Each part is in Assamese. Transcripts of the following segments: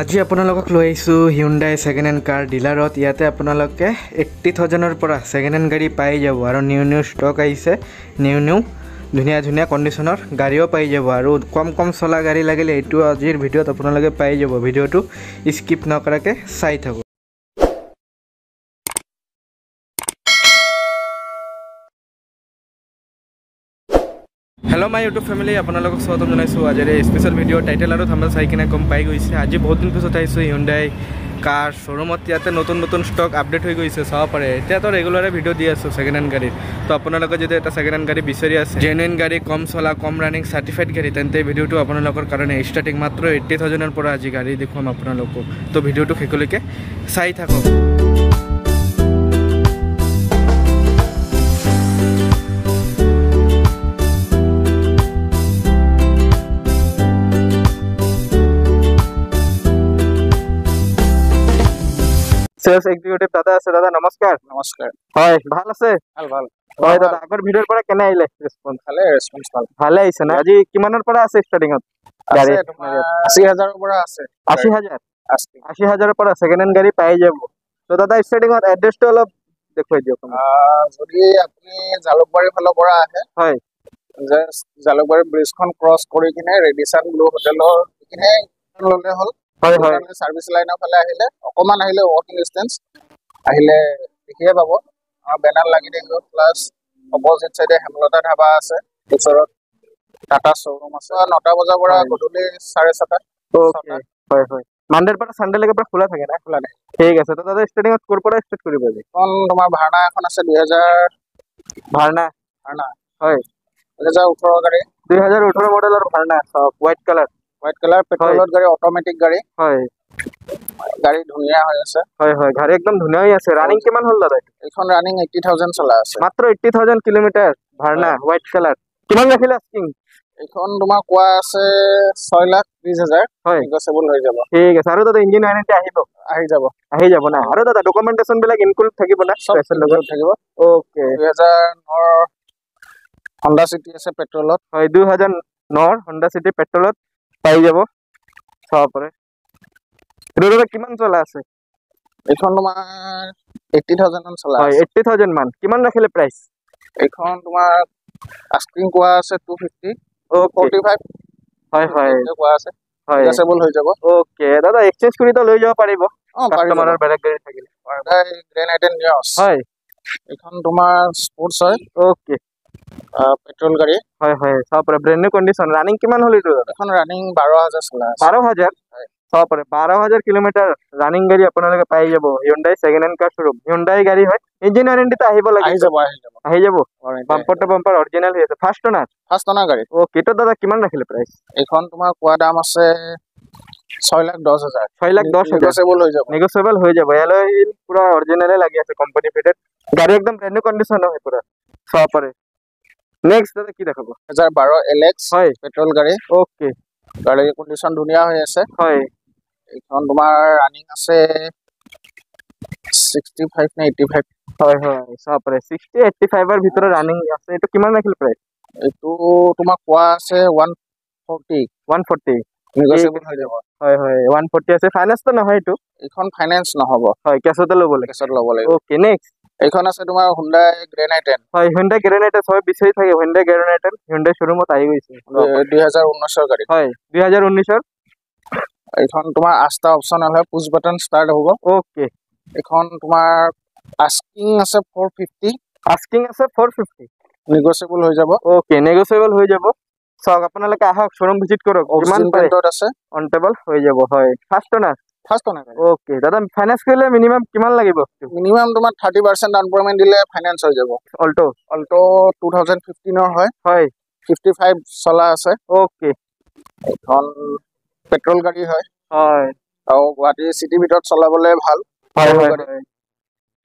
আজি আপোনালোকক লৈ আহিছোঁ হিউণ্ডাই ছেকেণ্ড হেণ্ড কাৰ ডিলাৰত। ইয়াতে আপোনালোকে 80,000ৰ পৰা ছেকেণ্ড হেণ্ড গাড়ী পাই যাব আৰু নিউ ষ্টক আহিছে। নিউ ধুনীয়া ধুনীয়া কণ্ডিশ্যনৰ গাড়ীও পাই যাব আৰু কম চলা গাড়ী লাগিলে এইটো আজিৰ ভিডিঅ'ত আপোনালোকে পাই যাব। ভিডিঅ'টো স্কিপ নকৰাকৈ চাই থাকক। হেল্ল' মাই ইউটিউব ফেমিলি, আপোনালোকক স্বাগতম জনাইছোঁ। আজিৰ এই স্পেচিয়েল ভিডিঅ' টাইটেল আৰু থাম্বনেল চাই কিনে গম পাই গৈছে। আজি বহুত দিন পিছত আহিছোঁ হিউণ্ডাই কাৰ শ্ব'ৰুমত। ইয়াতে নতুন ষ্টক আপডেট হৈ গৈছে, চাব পাৰে। এতিয়াতো ৰেগুলাৰে ভিডিঅ' দি আছোঁ ছেকেণ্ড হেণ্ড গাড়ীৰ। তো আপোনালোকে যদি এটা ছেকেণ্ড হেণ্ড গাড়ী বিচাৰি আছে, জেনুইন গাড়ী, কম চলা, কম ৰানিং, চাৰ্টিফাইড গাড়ী, তেন্তে ভিডিঅ'টো আপোনালোকৰ কাৰণে ষ্টাৰ্টিং মাত্ৰ 80,000ৰ পৰা আজি গাড়ী দেখুৱাম আপোনালোকক। তো ভিডিঅ'টো শেষলৈকে চাই থাকক। সেলস এক্সিকিউটিভ দাদা আছে। দাদা নমস্কাৰ। নমস্কাৰ। হয়, ভাল আছে? ভাল হয় দাদা, আগৰ ভিডিঅ'ৰ পৰা কেনে আহিলে ৰেছপন্স? ভালে আহিছে না? আজি কিমানৰ পৰা আছে ষ্টাৰ্টিঙত গাড়ী? 80,000ৰ পৰা আছে। 80,000ৰ পৰা ছেকেণ্ড হেণ্ড গাড়ী পাই যাব। তো দাদা ষ্টাৰ্টিঙত এড্ৰেছটো অলপ দেখুৱাই দিয়ক। যদি আপুনি জালুকবাৰীৰ ফালৰ পৰা আহে, হয়, জালুকবাৰী ব্ৰিজখন ক্ৰছ কৰি কিনে ৰেডিছন ব্লু হোটেলৰ কিনে ল'লে হ'ল। হয় সাৰ্ভিস লাইনৰ ফালে আহিলে অকমান আহিলে ৱাকিং ডিস্টেন্স আহিলে দেখিয়ে পাব। বেনাৰ লাগি থাকিব। প্লাছ অপজিট চাইডে হেমলতা ধাবা আছে, ওচৰত টাটা শ্ব'ৰুম আছে। 9টা বজাৰ পৰা গধূলি 7:30। হয়। মানডেৰ পৰা চানডেলৈকে পৰা খোলা থাকে না? খোলা নাই। ঠিক আছে। তো দাদা ষ্টাৰ্টিঙত ক'ৰ পৰা ষ্টাৰ্ট কৰিব আজি? তোমাৰ ভাৰ্না এখন আছে 2000 ভাৰ্না। হয়, 2018 গাড়ী, 2018 মডেলৰ ভাৰ্না, হোৱাইট কালাৰ পেট্ৰলত গাড়ী, অট'মেটিক গাড়ী। হয়, গাড়ী ধুনীয়া হৈ আছে। হয়, গাড়ী একদম ধুনীয়া হৈ আছে। ৰানিং কিমান হ'ল দাদা? এইখন ৰানিং 80,000 চলা আছে। মাত্ৰ 80,000 কিলোমিটাৰ। ভাৰ্না white colour. কিমান ৰাখিলে আস্কিং? এইখন তোমাৰ কোৱা আছে 6,20,000। হয়, নেগোচিয়েবল হৈ যাব। ঠিক আছে। আৰু দাদা ইঞ্জিন ৱাৰেণ্টি আহি যাব না? আৰু দাদা ডকুমেন্টেশন বিলাক ইনক্লুড থাকিব না? চব লগত থাকিব। ওকে। 2009 হন্ডা সিটি আছে পেট্ৰলত। হয়, 2009 হন্ডা সিটি পেট্ৰলত পাই যাব। চাব পাৰে। এইটো কিমান চলা আছে? এইখন তোমাৰ 80,000 মান চলা আছে। 80,000 মান। কিমান ৰাখিলে প্ৰাইস? এইখন তোমাৰ আস্কিং কোৱা আছে 250। 45। হয় কোৱা আছে। নেগোচিয়েবল হৈ যাব। ওকে দাদা, এক্সচেঞ্জ কৰি তো লৈ যাব পাৰিব কাস্টমাৰৰ বেলেগ গাড়ী থাকিলে। Grand আইটেন news. হয়, এইখন তোমাৰ স্পোৰ্টস হয়। ওকে। পেট্ৰোল গাড়ী। হয়, চাব পাৰে। Brand new condition. ৰানিং কিমান হ'ল এইটো দাদা? এখন ৰানিং 12,000 চলা আছে। 12,000? চাব পাৰে। 12,000 কিলোমিটাৰ ৰানিং গাড়ী আপোনালোকে পাই যাব Hyundai second hand car showroom. Hyundai গাড়ী হয়। ইঞ্জিন ৱাৰেণ্টিটো আহিব লাগে। আহি যাব। বাম্পাৰ টু বাম্পাৰ অৰিজিনাল হৈ আছে। ফাৰ্ষ্ট অনাৰ গাড়ী। ওকে। তো দাদা কিমান ৰাখিলে প্ৰাইস? এইখন তোমাৰ কোৱা দাম আছে 6,10,000। 6,10,000 নেগোচিয়েবল হৈ যাব। এলয় পুৰা অৰিজিনালে লাগি আছে, কোম্পানী ফিটেড গাড়ী, একদম ব্ৰেণ্ড নিউ কন্ডিশন হয় পুৰা। চাব পাৰে। নেক্সট দাদা কি দেখাব? 2012 এলএক্স। হয়, পেট্ৰল গাড়ী। ওকে। গাড়ীৰ কন্ডিশন ধুনীয়া হৈ আছে। হয়, এইখন তোমাৰ ৰানিং আছে 65 নে 85। হয়, চাব পাৰে। 60-85 ৰ ভিতৰত ৰানিং আছে। এইটো কিমান ৰাখিল প্ৰাইস? এইটো তোমাক কোৱা আছে 140। নেগোচিয়েবল হৈ যাব। হয়, 140 আছে। ফাইনান্স তো নহয় এইটো? এইখন ফাইনান্স নহব। হয়, কেছতে ল'ব লাগিব। ওকে। নেক্সট এইখন আছে তোমাৰ হুন্ডাই গ্ৰেন আইটেন। হয়, হুন্ডাই গ্ৰেন আইটেন সব বিচাৰি থাকে। হুন্ডাই গ্ৰেন আইটেন হুন্ডাই শ্ব'ৰুমত আহি গৈছে। 2019 গাড়ী। হয়, 2019। এইখন তোমাৰ 8টা অপচনেল হয়, পুশ বাটন ষ্টাৰ্ট হ'ব। ওকে। এইখন তোমাৰ আস্কিং আছে 450। নেগোচিয়েবল হৈ যাব। ওকে, নেগোচিয়েবল হৈ যাব। সব আপোনালোকে আহক, শ্ব'ৰুম ভিজিট কৰক। কিমান পেণ্টত আছে? অন টেবল হৈ যাব। হয়, ফাৰ্ষ্ট অনাৰ। ওকে দাদা, ফাইনান্স কৰিলে মিনিমাম কিমান লাগিব? মিনিমাম তোমাৰ 30% ডাউন পেমেন্ট দিলে ফাইনান্স হৈ যাব। অল্টো 2015 হয়। 55 চলা আছে। ওকে। এখন পেট্ৰল গাড়ী হয়। আৰু গুৱাহাটী চিটি ভিতৰত চলাবলে ভাল।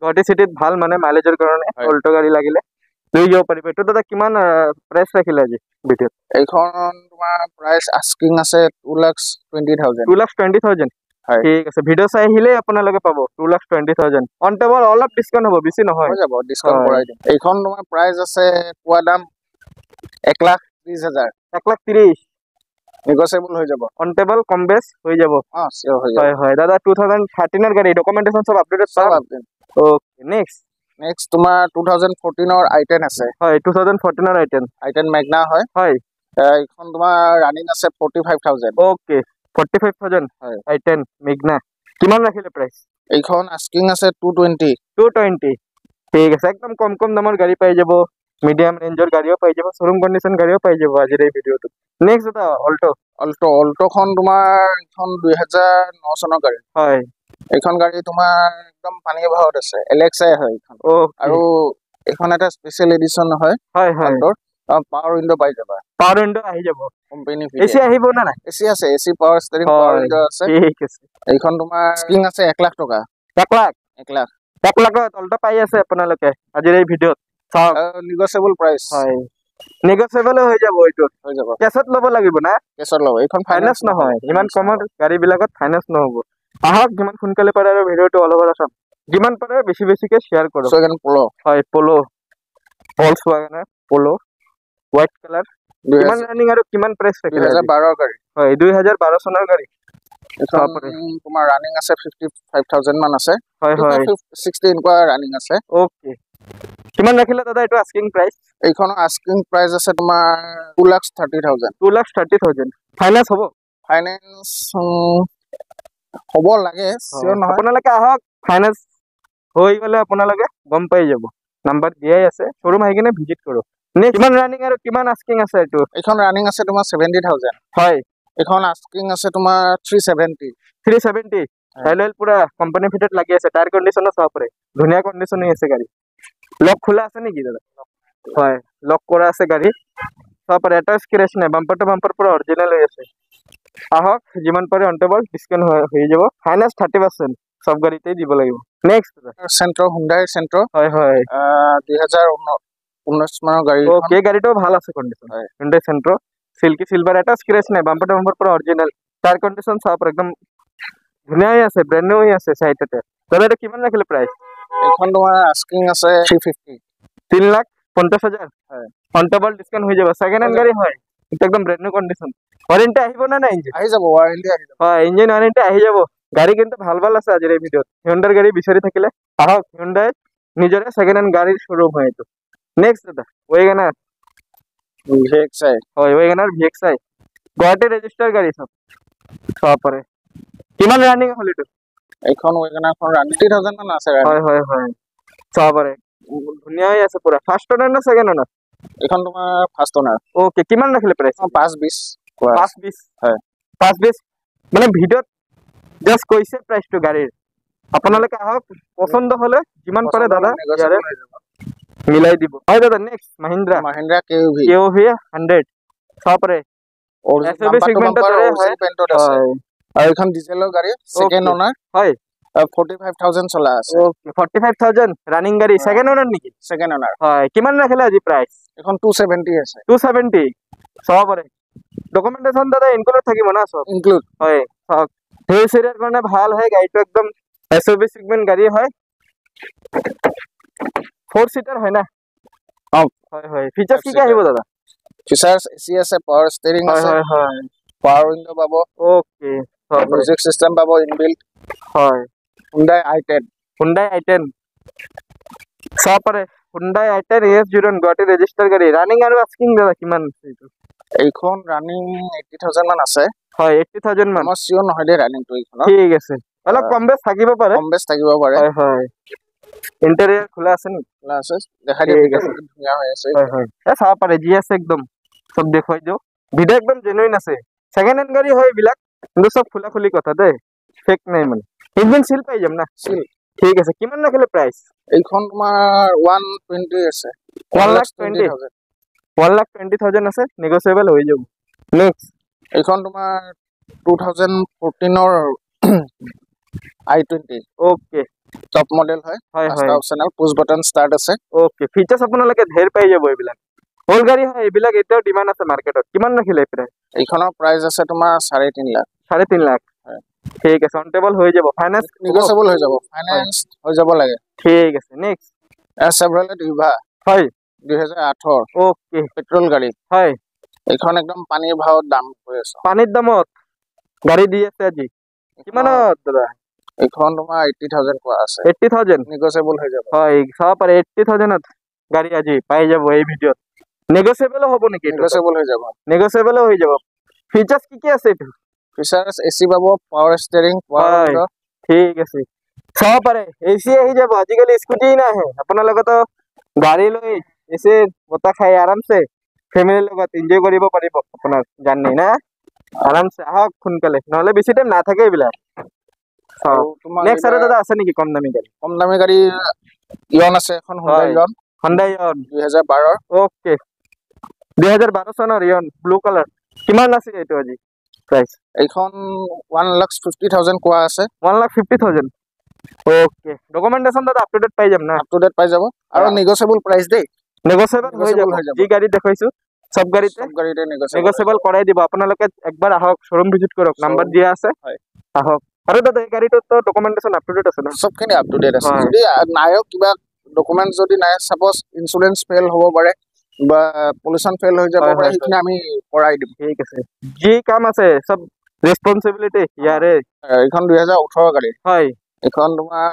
গুৱাহাটী চিটিত ভাল, মানে মাইলেজৰ কাৰণে অল্টো গাড়ী লাগিলে লৈ যাব পাৰিব। এইটো দাদা কিমান প্ৰাইস ৰাখিলে আজি ভিডিঅ'ত? এইখন তোমাৰ প্ৰাইস আস্কিং আছে 2,20,000। 2,20,000। ঠিক আছে। ভিডিঅ' চাই আহিলে আপোনালোকে পাব 2,20,000। অন টেবল অলপ ডিসকাউন্ট হ'ব, বেছি নহয়। হৈ যাব, ডিসকাউন্ট কৰাই দিম। এইখন তোমাৰ প্ৰাইস আছে কোৱা দাম 1,30,000। 1,30,000। নেগোচিয়েবল হৈ যাব অন টেবল কম বেছ হৈ যাব চিয়ৰ হৈ যাব হয় হয় দাদা 2013 ৰ গাড়ী ডকুমেন্টেশন সব আপডেটেড সব আপডেট ওকে নেক্সট তোমাৰ 2014 ৰ i10 আছে হয় 2014 ৰ i10 ম্যাগনা হয় হয় এইখন তোমাৰ ৰানিং আছে 45000 ওকে 45000 হয় i10 ম্যাগনা কিমান ৰাখিলে প্ৰাইস এইখন আস্কিং আছে 220 220 ঠিক আছে একদম কম কম দামৰ গাড়ী পাই যাব মিডিয়াম ৰেঞ্জৰ গাড়ীও পাই যাব শোৰুম কন্ডিশন গাড়ীও পাই যাব আজিৰ এই ভিডিওটো নেক্সট এটা অল্টোখন তোমাৰ এইখন 2009 চনৰ গাড়ী হয় এইখন গাড়ী তোমাৰ একদম পানী ভাৱত আছে এলেক্সাই হয় এইখন আৰু এইখন এটা স্পেশাল এডিশন হয় হয় হয় অল্টোৰ পাৱাৰ উইন্ডো পাই যাবা পাৱাৰ উইন্ডো আহি যাব কোম্পানী এসি আহিব না নাই এসি আছে AC power steering power window আছে ঠিক আছে এইখন তোমাৰ স্কিং আছে 1 লাখ টকা 1 লাখ 1 লাখ 1 লাখত অল্টো পাই আছে আপোনালোকে আজিৰ এই ভিডিওত চাওক নেগোচিয়েবল প্ৰাইস হয় নেগোচিয়েবল হৈ যাব এইটো হৈ যাব কেছত ল'ব লাগিব না কেছত ল'ব এইখন ফাইনান্স নহয় ইমান কমত গাড়ী বিলাকত ফাইনান্স নহব আহক যিমান সোনকালে পাৰে আৰু ভিডিওটো অল ওভাৰ চাম যিমান পাৰে বেছিকে শেয়াৰ কৰক Volkswagen Polo হয় পলো Volkswagen পলো হোৱাইট কালাৰ কিমান ৰানিং আৰু কিমান প্ৰাইস ৰাখিলে 2012 গাড়ী হয় 2012 চনৰ গাড়ী এইখন তোমাৰ ৰানিং আছে 55000 মান আছে হয় হয় 60 এনেকুৱা ৰানিং আছে ওকে কিমান ৰাখিলে দাদা এইটো আস্কিং প্ৰাইস এইখন আস্কিং প্ৰাইস আছে তোমাৰ 2,30,000 2,30,000 ফাইনান্স হ'ব ফাইনান্স হ'ব লাগে চিয়ৰ নহয় আপোনালোকে আহক ফাইনান্স হৈ গলে আপোনালোকে গম পাই যাব নাম্বাৰ দিয়াই আছে শোৰুম আহি কিনে ভিজিট কৰক নেক্সট কিমান ৰানিং আৰু কিমান আস্কিং আছে এইটো এইখন ৰানিং আছে তোমাৰ 70,000 হয় এইখন আস্কিং আছে তোমাৰ 370 টাইল পুৰা কোম্পানী ফিটেড লাগি আছে টায়াৰ কন্ডিশনো চাও পৰে ধুনিয়া কন্ডিশন আছে গাড়ী লক খোলা আছে নেকি দাদা হয় লক কৰা আছে গাড়ী চাও পৰে এটা স্ক্ৰেচ নাই বাম্পাৰ টু বাম্পাৰ পুৰা অৰিজিনাল হৈ আছে আহক যিমান পাৰে অনটেবল ডিসকাউন্ট হৈ যাব ফাইনান্স 30% সব গাড়ীতে দিব লাগিব নেক্সট সেন্ট্ৰ হুন্ডাই সেন্ট্ৰ হয় হয় 2019 মানৰ গাড়ী ওকে গাড়ীটো ভাল আছে কন্ডিশন হুন্ডাই সেন্ট্ৰ সিল্কি সিলভাৰ এটা স্ক্ৰেচ নাই বাম্পাৰ টু বাম্পাৰ পুৰা অৰিজিনাল টায়াৰ কন্ডিশন চাও পৰে একদম ধুনিয়া আছে ব্ৰ্যান্ড নিউ আছে সাইডতে দাদা এটা কিমান ৰাখিলে প্ৰাইস এখন তোমাৰ আস্কিং আছে 3,50,000 হয় অনটেবল ডিসকাউন্ট হৈ যাব সেকেন্ড হ্যান্ড গাড়ী হয় এটা একদম ব্র্যান্ড নিউ কন্ডিশন ওয়ারেন্টি আহিব না না ইঞ্জিন আহি যাব ওয়ারেন্টি আহি যাব হয় ইঞ্জিন ওয়ারেন্টি আহি যাব গাড়ী কিন্তু ভাল আছে আজিৰ এই ভিডিওত হিউন্ডাৰ গাড়ী বিচাৰি থাকিলে আহক হিউন্ডাই নিজৰে সেকেন্ড হ্যান্ড গাড়ীৰ শোৰুম হয় এইটো নেক্সট দাদা ওয়েগনাৰ VXI হয় ওয়েগনাৰ VXI গুৱাহাটী ৰেজিষ্টাৰ গাড়ী সব পৰে কিমান ৰানিং হ'ল এইটো এইখন ওয়েগনাৰখন 90,000 মান আছে হয় হয় হয় সব পৰে ধুনিয়া আছে পুৰা ফাৰ্স্ট ওনাৰ না সেকেন্ড ওনাৰ এইখন তোমাৰ ফাৰ্স্ট ওনাৰ ওকে কিমান ৰাখিলে প্ৰাইস 520 হয় 520 মানে ভিডিওত জাস্ট কৈছে প্ৰাইসটো গাড়ীৰ আপোনালোকে আহক পছন্দ হলে যিমান পাৰে দাদা ইয়াৰে মিলাই দিব হয় দাদা নেক্সট মহিন্দ্ৰা KUV 100 সব পৰে এসএবি সেগমেন্টৰ দৰে হয় আৰু এখন ডিজেলৰ গাড়ী সেকেন্ড ওনাৰ হয় 45,000 চলা আছে ওকে 45,000 ৰানিং গাড়ী সেকেন্ড ওনাৰ নেকি সেকেন্ড ওনাৰ হয় কিমান ৰাখিলে আজি প্ৰাইস এখন 270 আছে 270 সব পৰে ডকুমেন্টেশন দাদা ইনক্লুড থাকিব না সব ইনক্লুড হয় সব হিল সিৰিয়াৰ কাৰণে ভাল হয় গাড়ীটো একদম এসএবি সেগমেন্ট গাড়ী হয় 4 সিটাৰ হয় না হয় হয় ফিচার্স কি আহিব দাদা ফিচার্স এসি আছে পাওয়ার স্টিয়ারিং আছে হয় হয় পাওয়ার উইন্ডো পাবো ওকে মিউজিক সিস্টেম পাবো ইনবিল্ট হয় Hyundai i10 সব পৰে Hyundai i10 AS01 Guwahati register গাড়ী ৰানিং আৰু আস্কিং দাদা কিমান এইটো এইখন ৰানিং 80,000 মান আছে হয় 80,000 মান মই সিও নহয় দে ৰানিং তো এইখন ঠিক আছে অলপ কম বেছ থাকিব পাৰে হয় হয় ইন্টেৰিয়ৰ খোলা আছে নি খোলা আছে দেখা দিয়ে ধুনিয়া হৈ আছে হয় হয় এ চাব পাৰে জি আছে একদম সব দেখুৱাই দিও ভিডিও একদম জেনুইন আছে সেকেন্ড হ্যান্ড গাড়ী হয় বিলাক কিন্তু সব খোলা খুলি কথা দে ফেক নাই মানে ইঞ্জিন সিল পাই যাম না সিল ঠিক আছে কিমান ৰাখিলে প্ৰাইস এইখন তোমাৰ 120 আছে 1,20,000 আছে নেগোচিয়েবল হৈ যাব নেক্সট এইখন তোমাৰ 2014 ৰ i20 ওকে টপ মডেল হয় first optional push button start আছে ওকে ফিচাৰ্স আপোনালোকে ধেৰ পাই যাব এইবিলাক হোল গাড়ী হয় এইবিলাক এতিয়াও ডিমান্ড আছে মাৰ্কেটত কিমান ৰাখিলে প্ৰাইস এইখনৰ প্ৰাইস আছে তোমাৰ 3.5 লাখ 3.5 লাখ ঠিক আছে অনটেবল হৈ যাব ফাইনান্স নেগোচিয়েবল হৈ যাব ফাইনান্স হৈ যাব লাগে ঠিক আছে নেক্সট Chevrolet Eva হয় 2008 ওকে পেট্ৰল গাড়ী হয় এইখন একদম পানীৰ ভাৱত দাম কৈ আছো। পানীৰ দামত গাড়ী দি আছে আজি কিমানত দাদা? এইখন তোমাৰ 80,000 কোৱা আছে। 80,000 নেগোচিয়েবল হৈ যাব। হয় চাব পাৰে 80,000ত গাড়ী আজি পাই যাব এই ভিডিঅ'ত। নেগোচিয়েবল হ'ব নেকি? নেগোচিয়েবল হৈ যাব। নেগোচিয়েবল হৈ যাব। ফিচাৰ্স কি আছে এইটো? ফিচাৰ্স এসি পাব, পাৱাৰ ষ্টিয়াৰিং, পাৱাৰ উইণ্ডো। ঠিক আছে চাব পাৰে এসি আহি যাব। আজিকালি স্কুটি নাহে, আপোনালোকেতো গাড়ী লৈ এসি বতাহ খাই আৰামছে ফেমিলিৰ লগত এনজয় কৰিব পাৰিব। আপোনাৰ জানি না আৰামছে আহক সোনকালে, নহ'লে বেছি টাইম নাথাকে এইবিলাক। নেক্সট আৰু দাদা আছে নেকি কম দামী গাড়ী? কম দামী গাড়ী ইয়ন আছে, এখন Hyundai Eon. Hyundai Eon 2012। Okay 2012 চনৰ ইয়ন ব্লু কালাৰ। কিমান আছে এইটো আজি প্ৰাইস? এইখন 1,50,000 কোৱা আছে। 1,50,000 ওকে। ডকুমেন্টেশন দাদা আপ টু ডেট পাই যাম না? আপ টু ডেট পাই যাব আৰু নেগোচিয়েবল প্ৰাইস দেই। নেগোচিয়েবল হৈ যাব। যি গাড়ী দেখাইছো সব গাড়ীতে নেগোচিয়েবল কৰাই দিব। আপোনালোকে একবাৰ আহক, শ্বৰুম ভিজিট কৰক, নাম্বাৰ দিয়া আছে আহক। আৰু দাদা এই গাড়ীটোতো ডকুমেন্টেশন আপ টু ডেট আছে না? সবখিনি আপ টু ডেট আছে। যদি নায়ক কিবা ডকুমেন্ট যদি নাই, সাপোজ ইন্সুরেন্স ফেল হ'ব পাৰে বা পলিউশন ফেল হৈ যাব পাৰে, সেইখিনি আমি কৰাই দিম। ঠিক আছে, যি কাম আছে সব ৰেসপন্সিবিলিটি ইয়াৰে। এইখন 2018 গাড়ী। হয় এইখন তোমাৰ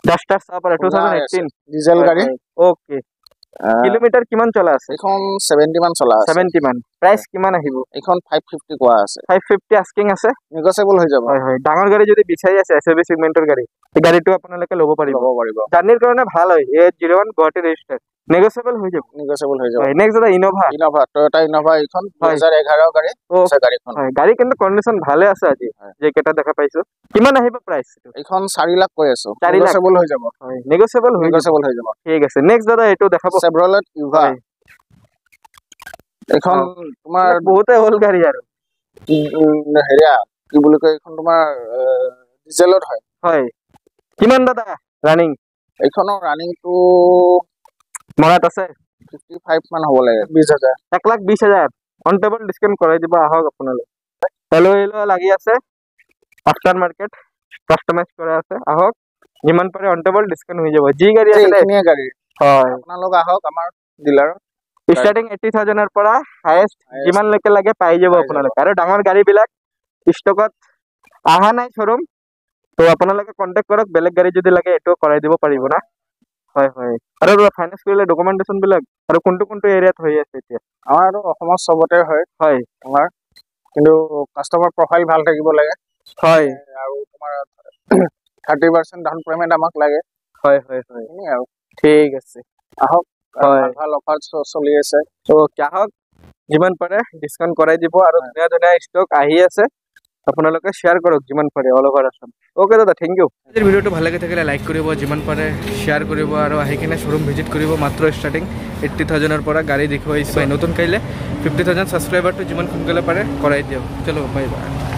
ডাস্টার সাপার 2018 ডিজেল গাড়ী। ওকে কিলোমিটার কিমান চলা আছে? এইখন 70 মান চলা আছে। 70 মান। প্রাইস কিমান আহিব? এইখন 550 কোৱা আছে। 550 আস্কিং আছে, নেগোচিয়েবল হৈ যাব। হয় হয়। ডাঙৰ গাড়ী যদি বিচাৰি আছে এসএবি সেগমেন্টৰ গাড়ী, এই গাড়ীটো আপোনালোকে ল'ব পাৰিব। জাৰ্নিৰ কাৰণে ভাল হয়। A01 Guwahati register. নেগোচিয়েবল হৈ যাব। নেগোচিয়েবল হৈ যাব। নেক্সট দাদা ইনোভা। টয়োটা ইনোভা এইখন 2011 গাড়ী আছে গাড়ীখন। হয় গাড়ী কিন্তু কন্ডিশন ভালে আছে আজি যে কেটা দেখা পাইছো। কিমান আহিব প্রাইস? এইখন 4 লাখ কৈ আছো। 4 লাখ নেগোচিয়েবল হৈ যাব। হয় নেগোচিয়েবল হৈ যাব। ঠিক আছে নেক্সট দাদা এটো দেখাব। Chevrolet Eva. এইখন তোমাৰ বহুতে হল গাড়ী আৰু হেৰিয়া কি বুলি কয়, এইখন তোমাৰ ডিজেলত হয়। হয় কিমান দাদা ৰানিং? এইখনৰ ৰানিংটো মনত আছে 55 মান হ'ব লাগে। 20,000 1,20,000 অন টেবল ডিসকাউন্ট কৰাই দিব। আহক আপোনালোক। এলো লাগি আছে, আফটাৰ মাৰ্কেট কাস্টমাইজ কৰা আছে। আহক যিমান পাৰে অন টেবল ডিসকাউন্ট হৈ যাব। যি গাড়ী আছে এইখিনিয়ে গাড়ী। হয় আপোনালোক আহক আমাৰ ডিলাৰত। স্টাৰ্টিং 80,000 ৰ পৰা হাইয়েস্ট যিমান লৈকে লাগে পাই যাব আপোনালোক। আৰু ডাঙৰ গাড়ী বিলাক ষ্টকত আহা নাই শ্বৰুম, তো আপোনালোকে কন্টাক্ট কৰক। বেলেগ গাড়ী যদি লাগে এটো কৰাই দিব পাৰিব না? হয় হয়। আৰু ফাইনান্স কৰিলে ডকুমেন্টেশন বিলাক আৰু কোনটো এৰিয়াত হৈ আছে এতিয়া? আমাৰ অসমৰ সবতে হয়। হয় আমাৰ, কিন্তু কাস্টমাৰ প্ৰফাইল ভাল থাকিব লাগে। হয় আৰু তোমাৰ 30% ডাউন পেমেন্ট আমাক লাগে। হয় হয় হয় এনে আৰু ঠিক আছে আহক। ভাল ভাল অফাৰ চলি আছে। তো আহক যিমান পাৰে ডিসকাউন্ট কৰাই দিব। আৰু ধুনীয়া ধুনীয়া ষ্টক আহি আছে, আপোনালোকে শ্বেয়াৰ কৰক যিমান পাৰে অল ওভাৰ আসাম। ওকে দাদা থেংক ইউ। আজিৰ ভিডিঅ'টো ভাল লাগি থাকিলে লাইক কৰিব, যিমান পাৰে শ্বেয়াৰ কৰিব আৰু আহি কিনে শ্বৰুম ভিজিট কৰিব। মাত্ৰ ষ্টাৰ্টিং 80,000 ৰ পৰা গাড়ী দেখুৱাইছে। নতুন কাইলে 50,000 ছাবস্ক্ৰাইবাৰটো যিমান সোনকালে পাৰে কৰাই দিয়ক। চলো বাই বাই।